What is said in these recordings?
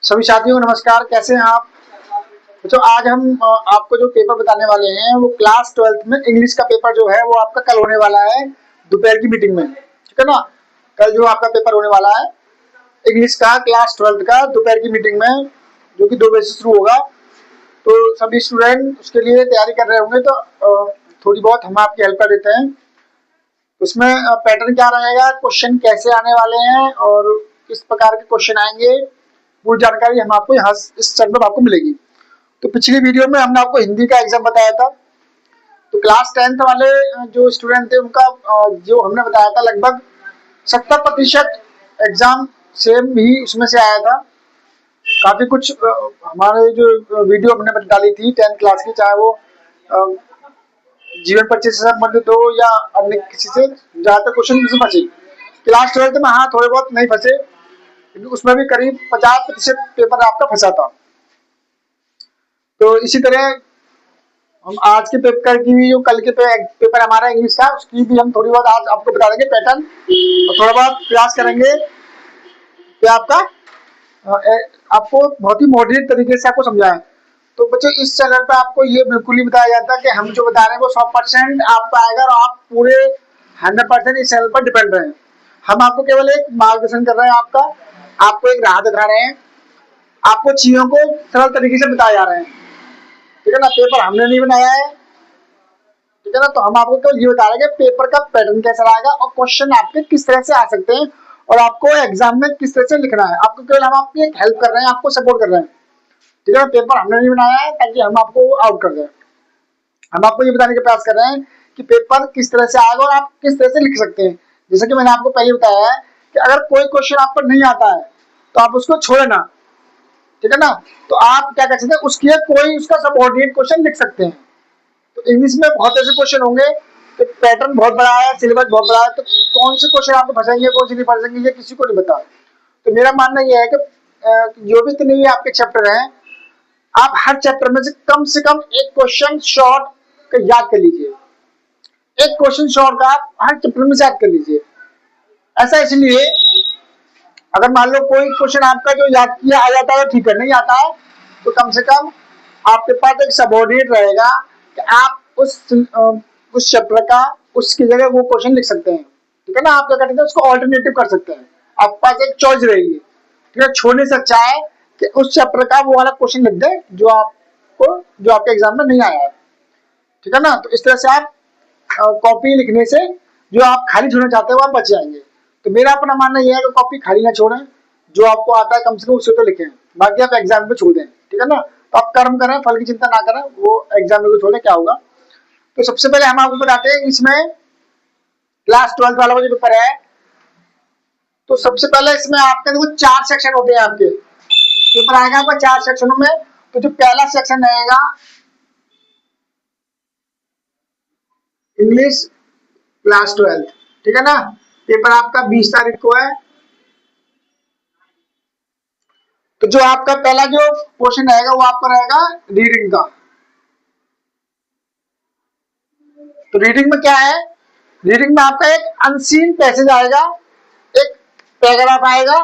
सभी साथियों को नमस्कार। कैसे हैं आप? तो आज हम आपको जो पेपर बताने वाले हैं वो क्लास 12th में इंग्लिश का पेपर जो है वो आपका कल होने वाला है दोपहर की मीटिंग में। ठीक है ना? कल जो आपका पेपर होने वाला है इंग्लिश का क्लास 12th का दोपहर की मीटिंग में, जो कि 2 बजे से शुरू होगा। तो सभी स्टूडेंट उसके लिए तैयारी कर रहे होंगे, तो थोड़ी बहुत हम आपकी हेल्प कर देते हैं। उसमें पैटर्न क्या रहेगा, क्वेश्चन कैसे आने वाले हैं और किस प्रकार के क्वेश्चन आएंगे, पूरी जानकारी हम आपको यहाँ इस चैनल पर आपको मिलेगी। तो पिछली वीडियो में हमने आपको हिंदी का एग्जाम बताया था। तो क्लास 10th वाले जो स्टूडेंट थे उनका जो हमने बताया था लगभग 70% एग्जाम सेम ही उसमें से आया था। काफी कुछ हमारे जो वीडियो हमने डाली थी 10th क्लास की, चाहे वो जीवन परिचय से संबंधित हो या अन्य किसी से, ज्यादातर क्वेश्चन उसमें फंसे। क्लास 12th में हाँ थोड़े बहुत नहीं फंसे, उसमें भी करीब 50% पेपर आपका फंसा था। तो इसी तरह हम आज के पेपर की भी, जो कल के पेपर हमारा इंग्लिश का, उसकी भी हम थोड़ी बहुत आज आपको बता देंगे पैटर्न, और थोड़ा बहुत प्रयास करेंगे कि आपको बहुत ही मॉडरेट तरीके से आपको समझाएं। तो बच्चों, इस चैनल पर आपको ये बिल्कुल ही बताया जाता है कि हम जो बता रहे हैं वो 100% आपका आएगा और आप पूरे 100% इस चैनल पर डिपेंड रहे। हम आपको केवल एक मार्गदर्शन कर रहे हैं, आपको एक राह दिखा रहे हैं, आपको चीजों को सरल तरीके से बताए जा रहे हैं। ठीक है ना? पेपर हमने नहीं बनाया है। ठीक है ना? तो हम आपको केवल ये बता रहे हैं कि पेपर का पैटर्न कैसा रहेगा और क्वेश्चन आपके किस तरह से आ सकते हैं और आपको एग्जाम में किस तरह से लिखना है। आपको केवल हम आपकी एक हेल्प कर रहे हैं, आपको सपोर्ट कर रहे हैं। ठीक है? पेपर हमने नहीं बनाया है ताकि हम आपको आउट कर दें। हम आपको ये बताने का प्रयास कर रहे हैं कि पेपर किस तरह से आएगा और आप किस तरह से लिख सकते हैं। जैसे कि मैंने आपको पहले बताया है कि अगर कोई क्वेश्चन आपको नहीं आता है तो आप उसको छोड़े ना। ठीक है ना? तो आप क्या कर सकते हैं, उसकी कोई उसका सबऑर्डिनेट क्वेश्चन लिख सकते हैं। तो इंग्लिश में बहुत ऐसे क्वेश्चन होंगे, तो पैटर्न बहुत बड़ा है, सिलेबस बहुत बड़ा है, तो कौन से क्वेश्चन आपको फंसेंगे, कौन से नहीं फंसेंगे, ये किसी को नहीं पता। तो मेरा मानना यह है कि जो भी इतने भी आपके चैप्टर हैं, आप हर चैप्टर में से कम एक क्वेश्चन शॉर्ट याद कर लीजिए। एक क्वेश्चन शॉर्ट का आप हर चैप्टर में से याद कर लीजिए। ऐसा इसलिए, अगर मान लो कोई क्वेश्चन आपका जो याद किया आ जाता है ठीक है, नहीं आता है तो कम से कम आपके पास एक सबऑर्डिनेट रहेगा कि आप उस चैप्टर का उसकी जगह वो क्वेश्चन लिख सकते हैं। ठीक है ना? आप क्या करते हैं, उसको ऑल्टरनेटिव कर सकते हैं। आपके पास एक चॉइस रहेगी। ठीक है? छोड़ने से अच्छा है कि उस चैप्टर का वो वाला क्वेश्चन लिख दे जो आपके एग्जाम में नहीं आया है। ठीक है ना? तो इस तरह से आप कॉपी लिखने से जो आप खाली छोड़ना चाहते हो आप बच जाएंगे। तो मेरा अपना मानना यह है कि कॉपी खाली ना छोड़ें, जो आपको आता है कम से कम उसे तो लिखें, बाकी आप एग्जाम में छोड़ दें। ठीक है ना? तो आप कर्म करें, फल की चिंता ना करें, वो एग्जाम में छोड़े क्या होगा। तो सबसे पहले हम आपको बताते हैं इसमें क्लास 12th वाला जो पेपर है, तो सबसे पहले इसमें आपके देखो 4 सेक्शन होते हैं। आपके पेपर आएगा आपका 4 सेक्शनों में। तो जो पहला सेक्शन रहेगा इंग्लिश क्लास 12th। ठीक है ना? पेपर आपका 20 तारीख को है। तो जो आपका पहला जो क्वेश्चन रहेगा वो आपका रहेगा रीडिंग का। तो रीडिंग में क्या है, रीडिंग में आपका एक अनसीन पैसेज आएगा, एक पैराग्राफ आएगा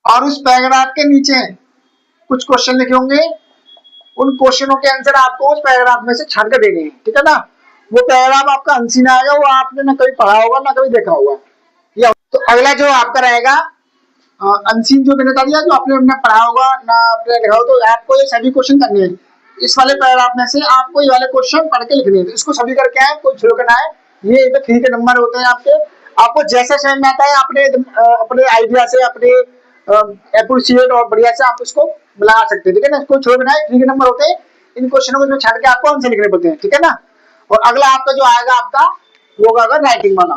और उस पैराग्राफ के नीचे कुछ क्वेश्चन लिखे होंगे। उन क्वेश्चनों के आंसर आपको उस पैराग्राफ में से छान कर देने हैं। ठीक है ना? वो पैराग्राफ आपका अनसीन आएगा, वो आपने ना कभी पढ़ा होगा ना कभी देखा होगा। या तो अगला जो आपका रहेगा अनसीन, जो मैंने बता दिया, जो आपने ना पढ़ा होगा ना आपने देखा होगा। तो आपको ये सभी क्वेश्चन करने हैं। इस वाले पैराग्राफ में से आपको ये वाले क्वेश्चन पढ़ के लिखने हैं। तो इसको सभी करके आए, कोई छुड़कना है। ये इधर 3 के नंबर होते हैं आपके। आपको जैसे समझ में आता है अपने आइडिया से, अपने अप्रिशिएट और बढ़िया से आप इसको लगा सकते हैं। ठीक है ना? इसको छोड़ बनाए, 3 के नंबर होते हैं। इन क्वेश्चनों को छाड़ के आपको आंसर लिखने पड़ते हैं। ठीक है ना? और अगला आपका जो आएगा आपका वो होगा राइटिंग वाला।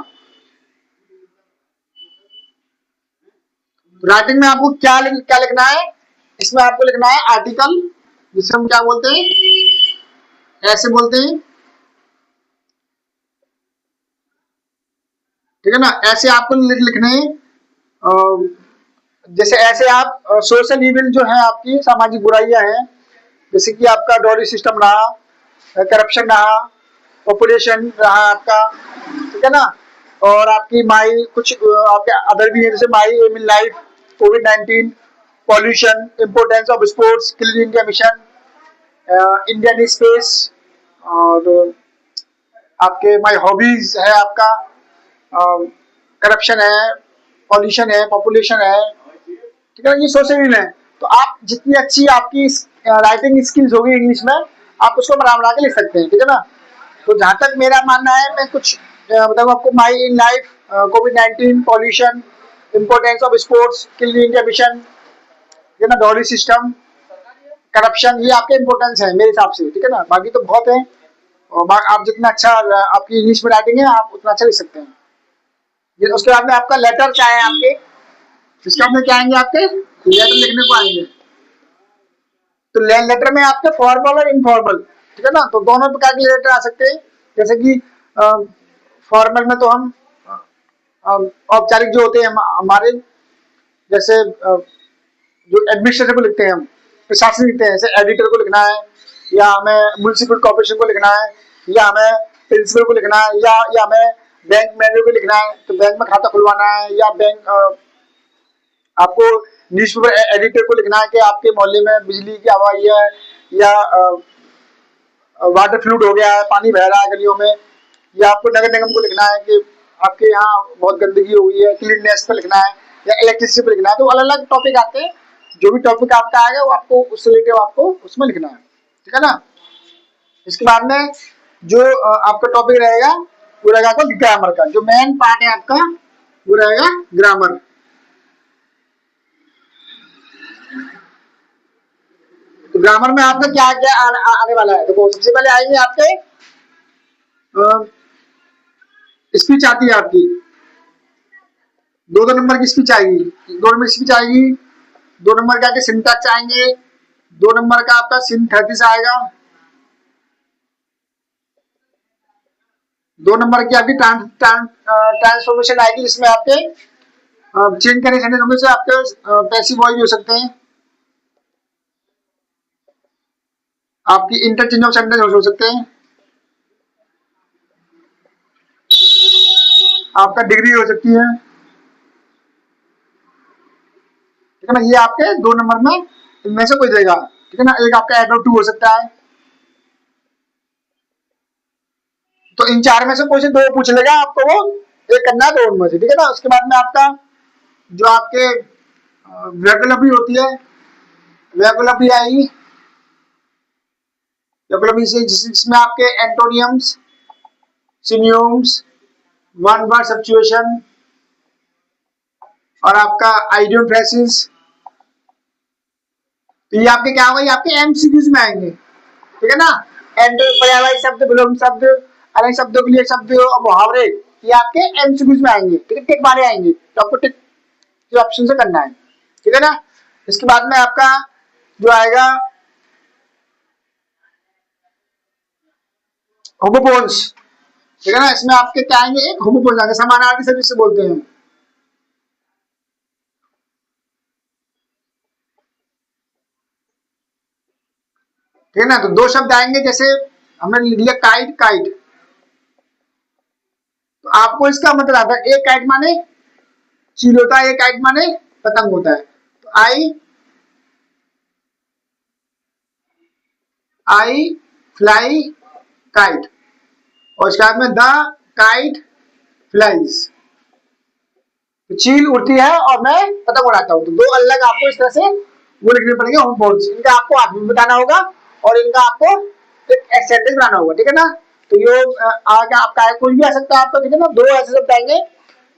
राइटिंग में आपको क्या लिखना है, इसमें आपको लिखना है आर्टिकल, जिसे हम क्या बोलते हैं, ऐसे बोलते हैं। ठीक है ना? ऐसे आपको लिखने हैं। जैसे ऐसे आप सोशल इविल जो है, आपकी सामाजिक बुराइयां हैं, जैसे कि आपका डॉरी सिस्टम रहा, करप्शन रहा, पॉपुलेशन रहा आपका। ठीक है ना? और आपकी माई कुछ आपके अदर भी है, जैसे माई एम इन लाइफ, कोविड-19, pollution, importance of sports, clean India mission, Indian space, और आपके माई हॉबीज है आपका, करप्शन है, पॉल्यूशन है, पॉपुलेशन है, ठीक है। ये सोशल है। तो आप जितनी अच्छी आपकी राइटिंग स्किल्स होगी इंग्लिश में, आप उसको बना बना के लिख सकते हैं, ठीक है ना। तो जहां तक मेरा मानना है, मैं कुछ मतलब आपको माई इन लाइफ, कोविड-19, pollution, importance of sports, clean India mission, ये ना डॉलरी सिस्टम, करप्शन, ये आपके इम्पोर्टेंस है मेरे हिसाब से, ठीक है ना। बाकी तो बहुत है, और आप जितना अच्छा आपकी इंग्लिश में राइटिंग है, आप उतना अच्छा लिख सकते हैं। ये उसके बाद में आपका लेटर क्या है आपके, इसके बाद में क्या आएंगे आपके लेटर लिखने को आएंगे। तो लेटर में आपके फॉर्मल और इनफॉर्मल, ठीक है ना। तो दोनों प्रकार के लेटर आ सकते हैं। जैसे कि फॉर्मल में तो हम औपचारिक जो होते हैं हमारे, जैसे जो एडमिनिस्ट्रेटर को लिखते हैं, हम प्रशासन लिखते हैं, जैसे एडिटर को लिखना है, या हमें म्युनिसिपल कॉर्पोरेशन को लिखना है, या हमें प्रिंसिपल को लिखना है, या हमें बैंक मैनेजर को लिखना है, तो बैंक में खाता खुलवाना है, या बैंक आपको न्यूज़पेपर एडिटर को लिखना है कि आपके मोहल्ले में बिजली की आवाज है, या वाटर फ्लूड हो गया है, पानी बह रहा है गलियों में, या आपको नगर निगम को लिखना है कि आपके यहाँ बहुत गंदगी हो गई है, क्लीननेस पे लिखना है, या इलेक्ट्रिसिटी पे लिखना है। तो अलग अलग टॉपिक आते हैं, जो भी टॉपिक आपका आएगा वो आपको उससे रिलेटेड आपको उसमें लिखना है, ठीक है ना। इसके बाद में जो आपका टॉपिक रहेगा वो रहेगा आपका ग्रामर का, जो मेन पार्ट है आपका वो रहेगा ग्रामर। तो ग्रामर में आपका क्या क्या आने वाला है, देखो सबसे पहले आएंगे आपके स्पीच आती है आपकी, दो नंबर की स्पीच आएगी, 2 नंबर की स्पीच आएगी, 2 नंबर के आगे सिंटैक्स आएंगे, 2 नंबर का आपका सिंथेसिस आएगा, 2 नंबर की आपकी ट्रांसफॉर्मेशन आएगी, जिसमें आपके चेंज करने सेंटेंस होंगे, से आपके पैसिव वॉइस भी हो सकते हैं, आपकी इंटरचेंज ऑफ सेंटेंस हो सकते हैं, आपका डिग्री हो सकती है, ठीक है ना। ये आपके 2 नंबर में इनमें से कोई देगा, ठीक है ना। एक आपका एड 2 हो सकता है। तो इन 4 में से कोई से 2 पूछ लेगा, आपको वो एक करना है 2 में से, ठीक है ना। उसके बाद में आपका जो आपके वैकल्पी होती है, वैकल्पी आएगी, वैकल्पी से जिसमें आपके एंटोनियम्स, सिनोनिम्स, वन वर्ड सब्स्टिट्यूशन, और आपका आइडियम फ्रेजेस। तो ये आपके क्या होगा, ये आपके एमसीक्यूज में आएंगे, ठीक है ना। एंड पर्यायवाची शब्द, विलोम शब्द, अलग शब्दों के लिए शब्द और मुहावरे, ये आपके एमसीक्यूज में आएंगे, ठीक है। टिक बारे आएंगे, तो आपको टिक जो ऑप्शन से करना है, ठीक है ना। इसके बाद में आपका जो आएगा होमोफोन्स, ठीक है ना। इसमें आपके क्या आएंगे, एक होमोफोन्स आएंगे, समानार्थी शब्द जिसे बोलते हैं, ठीक है ना। तो 2 शब्द आएंगे, जैसे हमने लिख लिया काइट, काइट, तो आपको इसका मतलब आता है, एक काइट माने चील होता है, एक काइट माने पतंग होता है। तो आई फ्लाई काइट, और इसके बाद में द काइट फ्लाइज, तो चील उड़ती है और मैं पतंग उड़ाता हूं। तो 2 अलग आपको इस तरह से वो लिखने पड़ेंगे होमोफोन्स, इनका आपको आदमी बताना होगा, और इनका आपको एक सेंटेंस बनाना होगा, ठीक है ना। तो ये आगे आपका कुछ भी आ सकता है आपका, ठीक है ना। 2 ऐसे शब्द आएंगे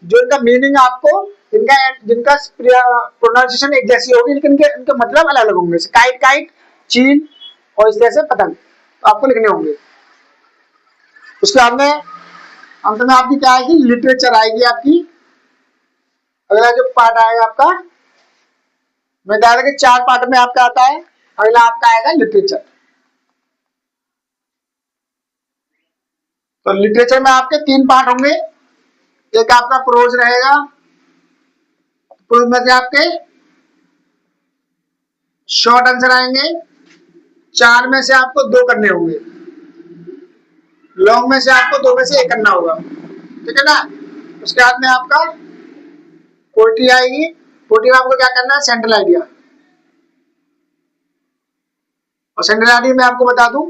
जो इनका मीनिंग आपको, इनका जिनका प्रोनाउंसिएशन एक जैसी होगी, लेकिन इनके मतलब अलग अलग होंगे। काइट, काइट, चील, और इस तरह से पतंग, तो आपको लिखने होंगे। उसके बाद में अंत में आपकी क्या आएगी, लिटरेचर आएगी आपकी। अगला जो पार्ट आएगा आपका, मैं कह रहा कि 4 पार्ट में आपका आता है। अगला आपका आएगा लिटरेचर। तो लिटरेचर में आपके 3 पार्ट होंगे। एक आपका प्रोज रहेगा, प्रोज में से आपके शॉर्ट आंसर आएंगे, 4 में से आपको 2 करने होंगे, लॉन्ग में से आपको 2 में से 1 करना होगा, ठीक है ना। उसके बाद में आपका पोल्ट्री आएगी। पोल्ट्री में आपको क्या करना है, सेंट्रल आइडिया। और सेंट्रल आइडिया में आपको बता दूं,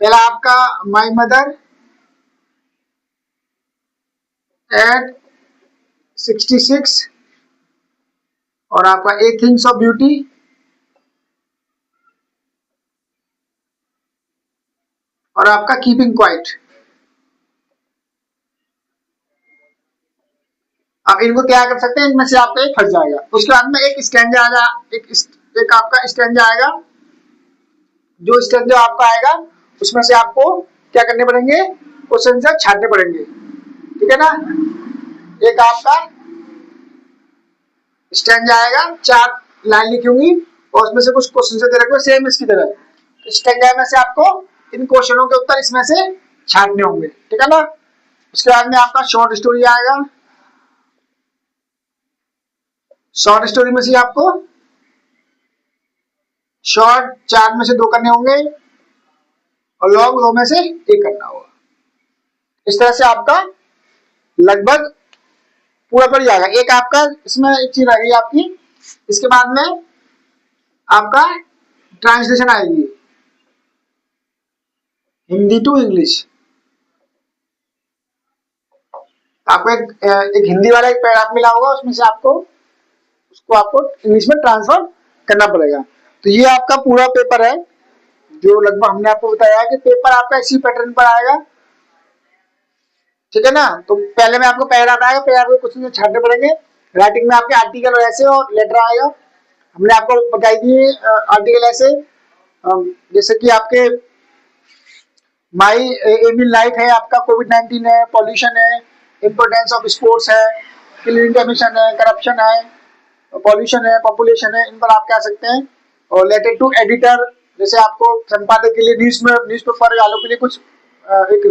पहला आपका माई मदर एट 66 और आपका ए थिंग्स ऑफ ब्यूटी और आपका कीपिंग क्वाइट। आप इनको क्या कर सकते हैं, इनमें से आपका एक फंस जाएगा। उसके बाद में एक स्टैंजा आएगा, एक आपका स्टैंजा आएगा। जो स्टैंजा आपका आएगा उसमें से आपको क्या करने पड़ेंगे, क्वेश्चन से छांटने पड़ेंगे, ठीक है ना। एक आपका स्टैंजा आएगा, 4 लाइन लिखी होंगी और उसमें से कुछ क्वेश्चन से दे रखे सेम इसकी तरह। स्टैंजा में से आपको इन क्वेश्चनों के उत्तर इसमें से छांटने होंगे, ठीक है ना। उसके बाद में आपका शॉर्ट स्टोरी आएगा। शॉर्ट स्टोरी में से आपको शॉर्ट 4 में से 2 करने होंगे और लॉन्ग 2 में से 1 करना होगा। इस तरह से आपका लगभग पूरा पड़ जाएगा। एक आपका इसमें एक चीज रहेगी आपकी, इसके बाद में आपका ट्रांसलेशन आएगी हिंदी टू इंग्लिश। आपको एक हिंदी वाला एक पैराग्राफ मिला होगा, उसमें से आपको उसको आपको इंग्लिश में ट्रांसफर करना पड़ेगा। तो ये आपका पूरा पेपर है जो लगभग हमने आपको बताया कि पेपर आपका इसी पैटर्न पर आएगा, ठीक है ना। तो पहले में आपको पैराग्राफ आएगा, पैराग्राफ में क्वेश्चन छांटने पड़ेंगे। राइटिंग में आपके आर्टिकल और ऐसे और लेटर आएगा। हमने आपको बताई दी आर्टिकल ऐसे, जैसे कि आपके माई एम इन लाइफ है, आपका कोविड-19 है, पॉल्यूशन है, इम्पोर्टेंस ऑफ स्पोर्ट्स है, क्लीन एमिशन है, करप्शन है, पॉल्यूशन है, पॉपुलेशन है, इन पर आप कह सकते हैं। और लेटर टू एडिटर, जैसे आपको संपादक के लिए न्यूज़पेपर वालों के लिए कुछ एक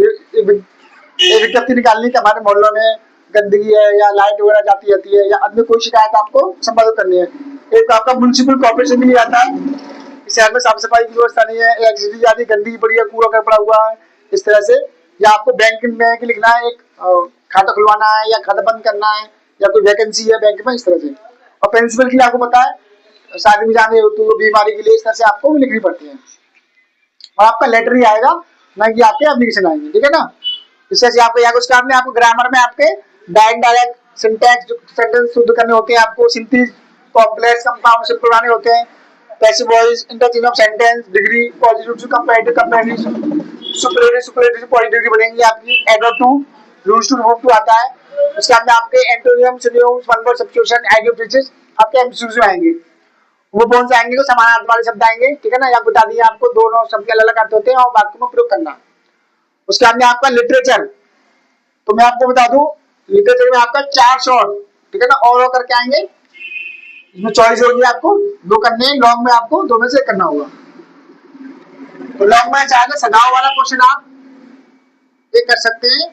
विज्ञप्ति निकालनी कि हमारे मोहल्लों में गंदगी है या लाइट वगैरह जाती है या अन्य कोई शिकायत आपको संपादित करनी है। एक आपका म्युनिसिपल कॉर्पोरेशन भी आता है, शहर में साफ सफाई की व्यवस्था नहीं है, इलेक्ट्रिसिटी ज्यादा गंदगी पड़ी है, कूड़ा पड़ा हुआ है, इस तरह से। या आपको बैंक में लिखना है, एक खाता खुलवाना है या खाता बंद करना है या कोई वैकेंसी है बैंक में, इस तरह से। और प्रिंसिपल के लिए आपको पता है शादी में जाने होती है, बीमारी के लिए, इस तरह से आपको लिखनी पड़ती है। और आपका लेटर ही आएगा, ना कि आपके एप्लीकेशन आएंगे, ठीक है ना। इस तरह से आपको या कुछ काम में आपको ग्रामर में आपके डायरेक्ट सिंटैक्स सेंटेंस शुद्ध करने होते हैं, आपको सिंथेसिस कॉम्प्लेक्स कंपाउंड सिंपल बनाने होते हैं, passive voice, interchange of sentence, degree, positive to comparative, comparative, superlative positive degree बनेंगी आपकी। Adverb to, used to, verb to आता है। उसके बाद में आपके antonym, synonyms, one word substitution, adjectives आपके एमसीक्यूज में आएंगे। वो कौन से आएंगे, समानार्थक वाले शब्द आएंगे, ठीक है ना। या बता दिए आपको दोनों शब्द के अलग अर्थ होते हैं और वाक्य में प्रयोग करना। उसके बाद में आपका लिटरेचर, तो मैं आपको बता दूं लिटरेचर में आपका 4 शॉर्ट, ठीक है ना, और करके आएंगे। इसमें चॉइस होगी आपको 2 करने, लॉन्ग में आपको 2 में से 1 करना होगा। तो लॉन्ग में चाहे सदाओं वाला क्वेश्चन आप एक कर सकते हैं,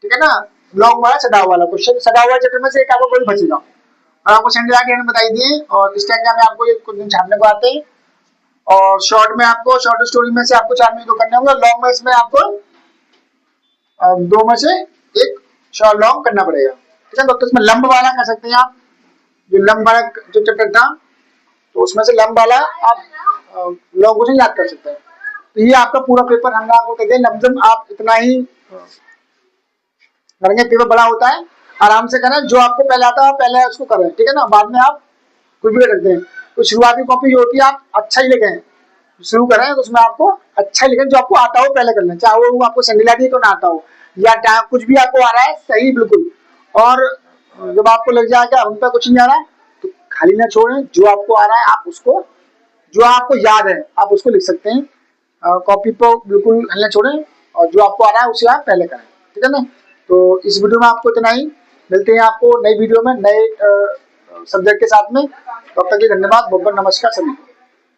ठीक है ना। लॉन्ग वाला सदाओं वाला क्वेश्चन, सदाओं वाला चैप्टर में से एक आपको कोई बचेगा। और आपको सेंटर आके बताई दिए, और स्टैंडर्ड में आपको ये कुछ दिन छापने को आते हैं। और शॉर्ट में आपको शॉर्ट स्टोरी में से आपको 4 में 2 करने होंगे। लॉन्ग में इसमें आपको 2 में से 1 शॉर्ट लॉन्ग करना पड़ेगा, ठीक है। तो इसमें लंब वाला कर सकते हैं आप, जो लंब वाला जो चैप्टर था तो उसमें से लंब वाला आप लॉन्ग क्वेश्चन याद कर सकते हैं। तो ये आपका पूरा पेपर हमने आपको कहते हैं लमसम आप इतना ही करेंगे। पेपर बड़ा होता है, आराम से करें, जो आपको पहले आता है पहले उसको करें, ठीक है ना। बाद में आप कुछ भी कर सकते हैं। तो शुरुआती कॉपी जो होती है आप अच्छा ही लिखें, शुरू करें तो उसमें आपको अच्छा ही लिखें, जो आपको आता हो पहले कर लें, चाहे वो आपको संगिला को ना आता हो या कुछ भी आपको आ रहा है सही बिल्कुल। और जब आपको लग जाएगा हम पे कुछ नहीं आ रहा है तो खाली ना छोड़ें, जो आपको आ रहा है आप उसको, जो आपको याद है आप उसको लिख सकते हैं। कॉपी पर बिल्कुल हलना छोड़ें और जो आपको आ रहा है उसे आप पहले करें, ठीक है ना। तो इस वीडियो में आपको इतना ही, मिलते हैं आपको नई वीडियो में नए सब्जेक्ट के साथ में। तब तक के लिए धन्यवाद, बहुत बहुत नमस्कार सभी।